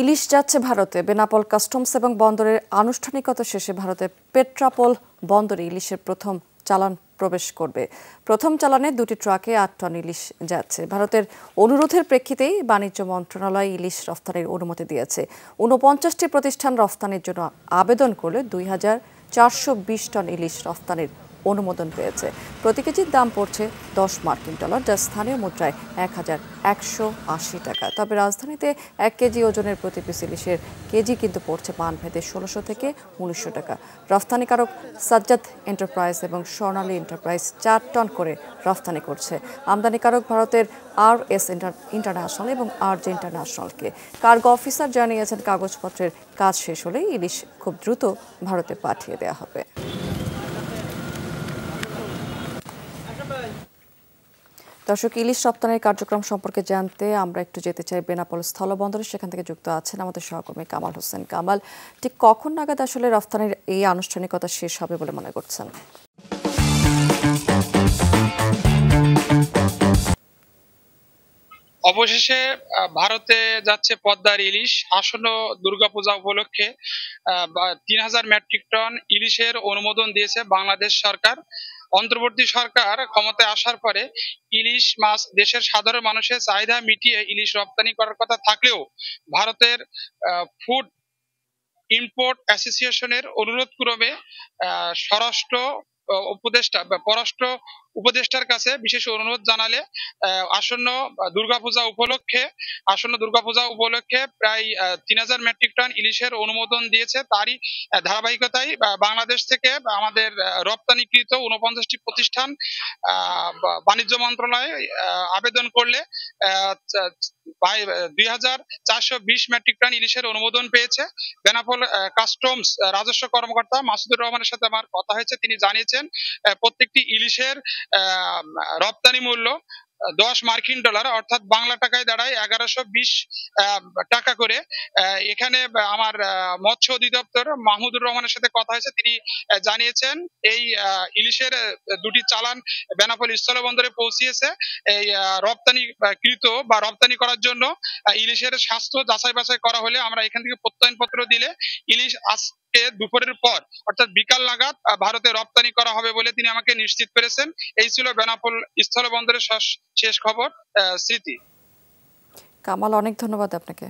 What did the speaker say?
ইলিশ যাচ্ছে ভারতে। বেনাপোল কাস্টমস এবং বন্দরের আনুষ্ঠানিকতা শেষে ভারতের পেট্রাপোল বন্দরে ইলিশের প্রথম চালান প্রবেশ করবে। প্রথম চালানে 2টি ট্রাকে 8 টন ইলিশ যাচ্ছে। ভারতের অনুরোধের প্রেক্ষিতেই বাণিজ্য মন্ত্রণালয় ইলিশ রফতানির অনুমতি দিয়েছে। 49টি প্রতিষ্ঠান রফতানির জন্য আবেদন করলে 2420 টন ইলিশ রফতানির অনুমোদন পেয়েছে। প্রতি কেজির দাম পড়ছে $10 যা স্থানীয় মুদ্রায় 1180 টাকা। তবে রাজধানীতে 1 কেজি ওজনের প্রতি পিস ইলিশের কেজি কিন্তু পড়ছে মানভেদে 1600 থেকে 1900 টাকা। রফতানিকারক সাজ্জাদ এন্টারপ্রাইজ এবং স্বর্ণালী এন্টারপ্রাইজ 4 টন করে রফতানি করছে। আমদানিকারক ভারতের RS ইন্টারন্যাশনাল এবং RJ ইন্টারন্যাশনালকে। কার্গো অফিসার জানিয়েছেন কাগজপত্রের কাজ শেষ হলেই ইলিশ খুব দ্রুত ভারতে পাঠিয়ে দেওয়া হবে। দর্শক, ইলিশ রপ্তানির কার্যক্রম সম্পর্কে জানতে আমরা একটু যেতে চাই বেনাপোল স্থলবন্দরে। সেখান থেকে যুক্ত আছেন আমাদের সহকর্মী কামাল হোসেন। কামাল, ঠিক কখন নাগাদ আসলে রপ্তানির এই আনুষ্ঠানিকতা শেষ হবে বলে মনে করছেন? অবশেষে ভারতে যাচ্ছে পদ্মার ইলিশ। আসন্ন দুর্গাপূজা উপলক্ষে 3000 মেট্রিক টন ইলিশের অনুমোদন দিয়েছে বাংলাদেশ সরকার। অন্তর্বর্তী সরকার ক্ষমতায় আসার পরে ইলিশ মাছ দেশের সাধারণ মানুষের চাহিদা মিটিয়ে ইলিশ রপ্তানি করার কথা থাকলেও ভারতের ফুড ইম্পোর্ট অ্যাসোসিয়েশনের অনুরোধ ক্রমে স্বরাষ্ট্র উপদেষ্টা বা পররাষ্ট্র উপদেষ্টার কাছে বিশেষ অনুরোধ জানালে আসন্ন দুর্গাপূজা উপলক্ষে প্রায় 3000 মেট্রিক টন ইলিশের অনুমোদন দিয়েছে। তারই ধারাবাহিকতায় বাংলাদেশ থেকে আমাদের রপ্তানিকৃত 49টি প্রতিষ্ঠান বাণিজ্য মন্ত্রণালয়ে আবেদন করলে 2420 মেট্রিক টন ইলিশের অনুমোদন পেয়েছে। বেনাপোল কাস্টমস রাজস্ব কর্মকর্তা মাসুদুর রহমানের সাথে আমার কথা হয়েছে। তিনি জানিয়েছেন প্রত্যেকটি ইলিশের রপ্তানি মূল্য $10 অর্থাৎ বাংলা টাকায় দাঁড়ায় 1120 টাকা করে। এখানে আমার মৎস্য অধিদপ্তর মাহমুদুর রহমানের সাথে কথা হয়েছে। তিনি জানিয়েছেন এই ইলিশের 2টি চালান বেনাপোল স্থলবন্দরে পৌঁছিয়েছে। এই রপ্তানি করার জন্য ইলিশের স্বাস্থ্য যাচাই বাছাই করা হলে আমরা এখান থেকে প্রত্যয়নপত্র দিলে ইলিশ আজকে দুপুরের পর অর্থাৎ বিকাল নাগাদ ভারতে রপ্তানি করা হবে বলে তিনি আমাকে নিশ্চিত করেছেন। এই ছিল বেনাপোল স্থলবন্দরের শেষ খবর। স্মৃতি। কামাল, অনেক ধন্যবাদ আপনাকে।